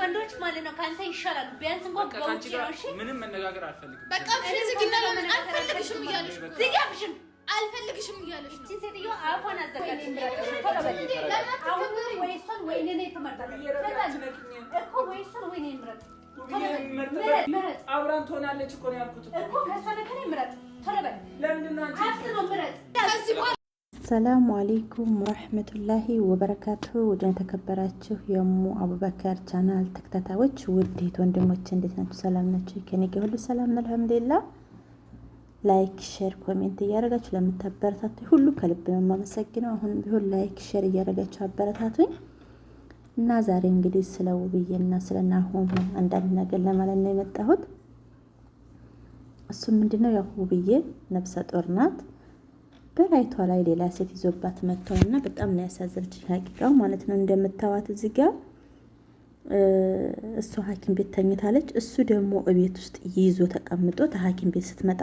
ወንዶች ማለት ነው ካንተ ይሻላል ቢያንስ እንኳን በውጪ ነው እሺ ምንም መነጋገር አልፈልግም በቃ ፍዝግና ለምን አልፈልግሽም እያለሽ ዝጋብሽም አልፈልግሽም እያለሽ ነው እቺ ሴትዮ አፏን አዘጋጅ አሁን ወይሶን ወይኔ ተመርጣለች እኮ ወይሶን ወይኔ ምረጥ አብራን ትሆናለች እኮ ነው ያልኩት እኮ ከሰነከኔ ምረጥ ተረበል ለምንድነው አንቺ አፍጥኖ ምረጥ ሰላም አለይኩም ወራህመቱላሂ ወበረካቱሁ ወደ ተከበራችሁ የሙ አቡበከር ቻናል ተከታታዮች ውድ ወንድሞቼ እንዴት ናችሁ ሰላም ናችሁ ከኔ ጋር ሁሉ ሰላም ነው አልহামዱሊላህ ላይክ ሼር ኮሜንት እያደረጋችሁ ለምታበረታቱ ሁሉ ከልብ ነው የማመሰግነው አሁን ቢሆን ላይክ ሼር እያደረጋችሁ አበረታቱኝ እና ዛሬ እንግዲህ ስለ ውብዬና ስለናሆም አንዳንድ ነገር ለማለት ነው የመጣሁት እሱ ምንድነው ያው ውብዬ ነፍሰ ጡር ናት በላይቷ ላይ ሌላ ሴት ይዞባት መጥተውና በጣም ነው ያሳዘነችኝ ሀቂቃው ማለት ነው እንደምታዋት እዚህ ጋር እሱ ሐኪም ቤት ተኝታለች እሱ ደግሞ እቤት ውስጥ ይዞ ተቀምጦ ተሐኪም ቤት ስትመጣ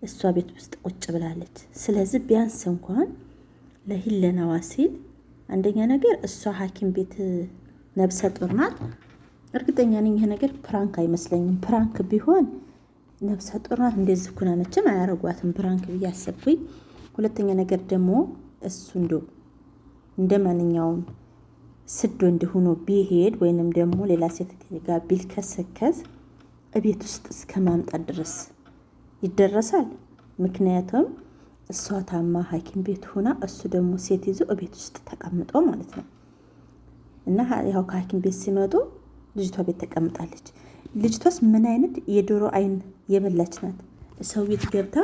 እሷ ቤት ውስጥ ቁጭ ብላለች ስለዚህ ቢያንስ እንኳን ለሂለናዋ ሲል አንደኛ ነገር እሷ ሐኪም ቤት ነብሰ ጡር ናት እርግጠኛ ነኝ ይሄ ነገር ፕራንክ አይመስለኝም ፕራንክ ቢሆን ነብሰ ጡር ናት እንደዚህ ኩና መቼም አያረጓትም ፕራንክ ብያሰብኩኝ ሁለተኛ ነገር ደግሞ እሱ እንደማንኛውም ስዶ እንደሆነ ቢሄድ ወይንም ደግሞ ሌላ ሴት ጋር ቢልከሰከስ እቤት ውስጥ እስከማምጣት ድረስ ይደረሳል ምክንያቱም እሷ ታማ ሐኪም ቤት ሆና እሱ ደግሞ ሴት ይዞ እቤት ውስጥ ተቀምጦ ማለት ነው እና ያው ከሐኪም ቤት ሲመጡ ልጅቷ ቤት ተቀምጣለች ልጅቷስ ምን አይነት የዶሮ አይን የበላች ናት ሰው ቤት ገብታ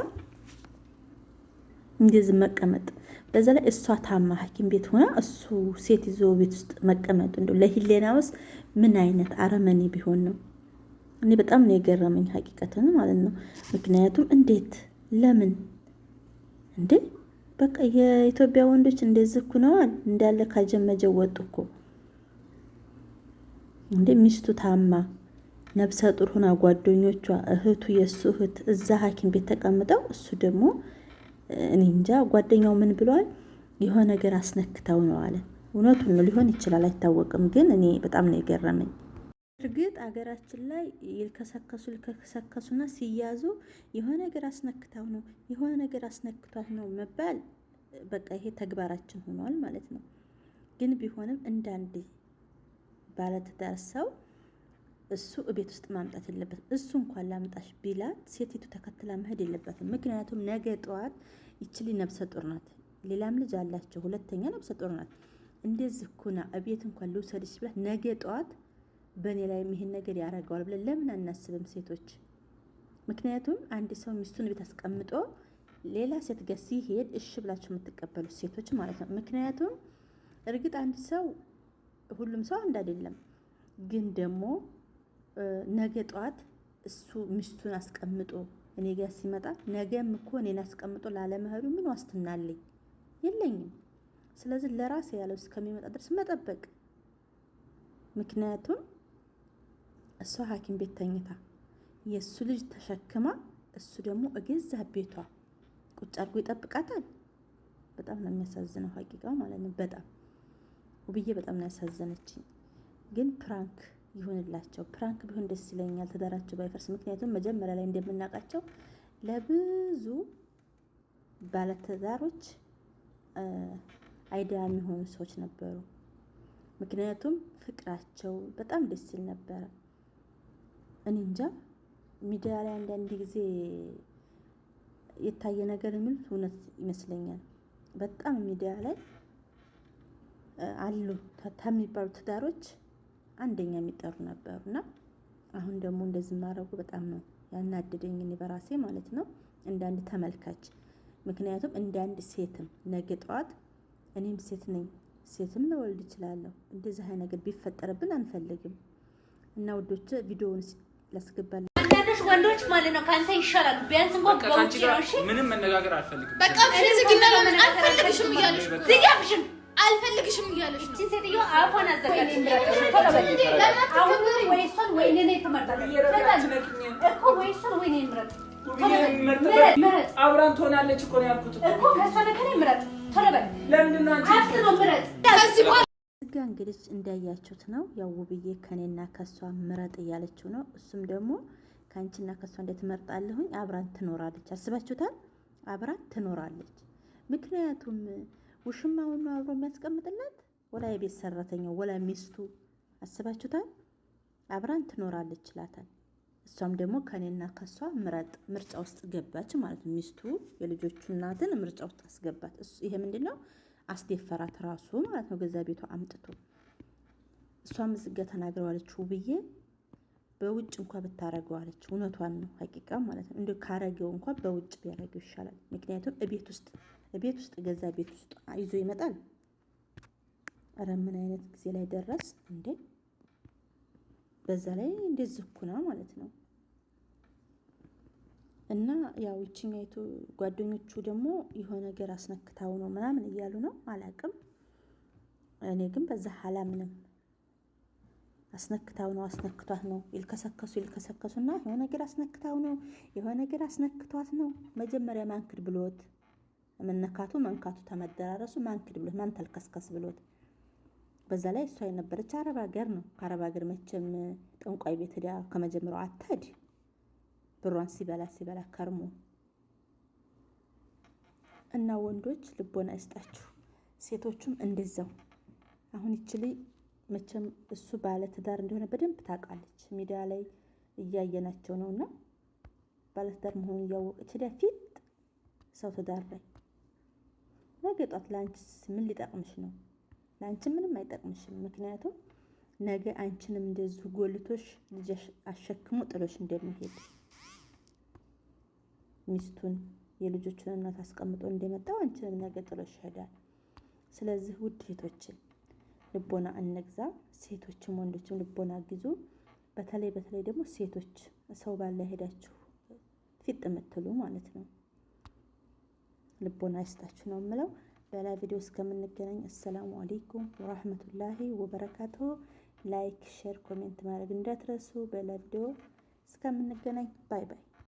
እንደዚህ መቀመጥ በዛ ላይ እሷ ታማ ሐኪም ቤት ሆና እሱ ሴት ይዞ ቤት ውስጥ መቀመጥ እንደው ለሂሌናውስ ምን አይነት አረመኔ ቢሆን ነው እኔ በጣም ነው የገረመኝ ሐቂቀተን ማለት ነው ምክንያቱም እንዴት ለምን እንዴ በቃ የኢትዮጵያ ወንዶች እንደዚህ እኮ ነው እንዳለ ካጀመጀው ወጥኩ እንዴ ሚስቱ ታማ ነብሰ ጡር ሆና ጓደኞቿ እህቱ የሱ እህት እዛ ሐኪም ቤት ተቀምጠው እሱ ደግሞ እኔ እንጃ ጓደኛው ምን ብሏል የሆነ ነገር አስነክታው ነው አለ እውነቱን ነው ሊሆን ይችላል አይታወቅም ግን እኔ በጣም ነው የገረመኝ እርግጥ አገራችን ላይ ይልከሰከሱና ሲያዙ የሆነ ነገር አስነክታው ነው የሆነ ነገር አስነክቷት ነው መባል በቃ ይሄ ተግባራችን ሆኗል ማለት ነው ግን ቢሆንም እንዳንዴ ባለትዳር ሰው እሱ እቤት ውስጥ ማምጣት የለበትም እሱ እንኳን ላምጣሽ ቢላት ሴቲቱ ተከትላ መሄድ የለበትም ምክንያቱም ነገ ጧት ይችሊ ነብሰ ጡር ናት ሌላም ልጅ አላቸው ሁለተኛ ነብሰ ጡር ናት እንደዚህ ኩና እቤት እንኳን ልውሰድሽ ብላ ነገ ጧት በኔ ላይ ይሄን ነገር ያረጋዋል ብለን ለምን አናስብም ሴቶች ምክንያቱም አንድ ሰው ሚስቱን ቤት አስቀምጦ ሌላ ሴት ጋር ሲሄድ እሺ ብላችሁ የምትቀበሉ ሴቶች ማለት ነው ምክንያቱም እርግጥ አንድ ሰው ሁሉም ሰው አንድ አይደለም ግን ደግሞ ነገ ጧት እሱ ሚስቱን አስቀምጦ እኔ ጋር ሲመጣ ነገም እኮ እኔን አስቀምጦ ላለመሄዱ ምን ዋስትና አለኝ የለኝም ስለዚህ ለራሴ ያለው እስከሚመጣ ድረስ መጠበቅ ምክንያቱም እሷ ሐኪም ቤት ተኝታ የሱ ልጅ ተሸክማ እሱ ደግሞ እገዛ ቤቷ ቁጭ አድርጎ ይጠብቃታል በጣም ነው የሚያሳዝነው ሐቂቃው ማለት ነው በጣም ውብዬ በጣም ነው ያሳዘነችኝ ግን ፕራንክ ይሁንላቸው ፕራንክ ቢሆን ደስ ይለኛል ተዳራቸው ባይፈርስ ምክንያቱም መጀመሪያ ላይ እንደምናውቃቸው ለብዙ ባለተዳሮች አይዲያ የሚሆኑ ሰዎች ነበሩ ምክንያቱም ፍቅራቸው በጣም ደስ ይል ነበር እኔ እንጃ ሚዲያ ላይ አንዳንድ ጊዜ የታየ ነገር ምን እውነት ይመስለኛል በጣም ሚዲያ ላይ አሉ ተሚባሉ ትዳሮች አንደኛ የሚጠሩ ነበርና አሁን ደግሞ እንደዚህ ማረጉ በጣም ነው ያናደደኝ እኔ በራሴ ማለት ነው እንዳንድ ተመልካች ምክንያቱም እንዳንድ ሴትም ነገ ጧት እኔም ሴት ነኝ ሴትም ለወልድ ይችላል እንደዚህ አይነት ነገር ቢፈጠርብን አንፈልግም እና ወዶች ቪዲዮውን ላስገባል አንዳንዶች ወንዶች ማለት ነው ካንተ ይሻላል ቢያንስ እንኳን በውጪ ነው እሺ ምንም መነጋገር አልፈልግም በቃ ፍዝግና ለምን አልፈልግሽም እያለሽ ዝጋብሽም አልፈልግሽም እያለሽ ነው እቺ ሴትዮ አፏን አዘጋጅ አሁን ወይሶን ወይኔ ተመርጣለች እኮ ወይሶን ወይኔ ምረጥ አብራን ትሆናለች እኮ ነው ያልኩት እኮ ከሰነከኔ ምረጥ ተረበል ለምንድነው አንቺ አፍጥኖ ምረጥ ጋር እንግዲህ እንዳያችሁት ነው ያው ውብዬ ከኔና ከሷ ምረጥ እያለችው ነው። እሱም ደግሞ ከአንቺና ከሷ እንደትመርጣለሁኝ አብራን ትኖራለች። አስባችሁታል? አብራን ትኖራለች። ምክንያቱም ውሽማውን ነው አብሮ የሚያስቀምጥላት ወላ የቤት ሰራተኛው ወላ ሚስቱ። አስባችሁታል? አብራን ትኖራለች ይላታል። እሷም ደግሞ ከኔና ከሷ ምርጫ ውስጥ ገባች ማለት ነው። ሚስቱ የልጆቹ እናትን ምርጫ ውስጥ አስገባት። ይሄ ምንድነው? አስደፈራት ራሱ ማለት ነው። ገዛ ቤቷ አምጥቶ እሷም ዝጋ ተናግረዋለች። ውብዬ በውጭ እንኳን ብታረገዋለች። እውነቷን ነው ሀቂቃ ማለት ነው። እንደ ካረገው እንኳን በውጭ ቢያረገው ይሻላል። ምክንያቱም እቤት ውስጥ ገዛ ቤት ውስጥ ይዞ ይመጣል። ኧረ ምን አይነት ጊዜ ላይ ደረስ እንዴ! በዛ ላይ እንደዚህ እኮ ነው ማለት ነው። እና ያው ይችኛይቱ ጓደኞቹ ደግሞ የሆነ ነገር አስነክታው ነው ምናምን እያሉ ነው። አላቅም። እኔ ግን በዛ አላምንም። አስነክታው ነው አስነክቷት ነው ይልከሰከሱና የሆነ ነገር አስነክታው ነው የሆነ ነገር አስነክቷት ነው። መጀመሪያ ማንክድ ብሎት መንካቱ ተመደራረሱ ማንክድ ብሎት ማን ተልከስከስ ብሎት። በዛ ላይ እሷ የነበረች አረብ ሀገር ነው። ከአረብ ሀገር መቼም ጠንቋይ ቤት ሄዳ ከመጀመሪያው አትሄድ። ብሯን ሲበላ ከርሞ እና ወንዶች ልቦና ይስጣችሁ፣ ሴቶቹም እንደዛው። አሁን ይችል መቼም እሱ ባለ ትዳር እንደሆነ በደንብ ታውቃለች። ሚዲያ ላይ እያየናቸው ነውና ባለ ትዳር መሆኑን እያወቀች ሄዳ ፊት ሰው ትዳር ላይ ነገ ጧት ለአንቺ ምን ሊጠቅምሽ ነው? ለአንቺ ምንም አይጠቅምሽም። ምክንያቱም ነገ አንቺንም እንደዚሁ ጎልቶሽ ልጅሽ አሸክሞ ጥሎሽ እንደሚሄድ ሚስቱን የልጆቹን እናት አስቀምጦ እንደመጣው አንቺንም ነገ ጥሎሽ ይሄዳል። ስለዚህ ውድ ሴቶችን ልቦና እንግዛ። ሴቶችም ወንዶችም ልቦና ግዙ። በተለይ ደግሞ ሴቶች ሰው ባለ ሄዳችሁ ፊት የምትሉ ማለት ነው። ልቦና ይስጣችሁ ነው የምለው። በሌላ ቪዲዮ እስከምንገናኝ አሰላሙ አለይኩም ወራህመቱላሂ ወበረካቱሁ። ላይክ፣ ሼር፣ ኮሜንት ማድረግ እንዳትረሱ። በሌላ ቪዲዮ እስከምንገናኝ ባይ ባይ።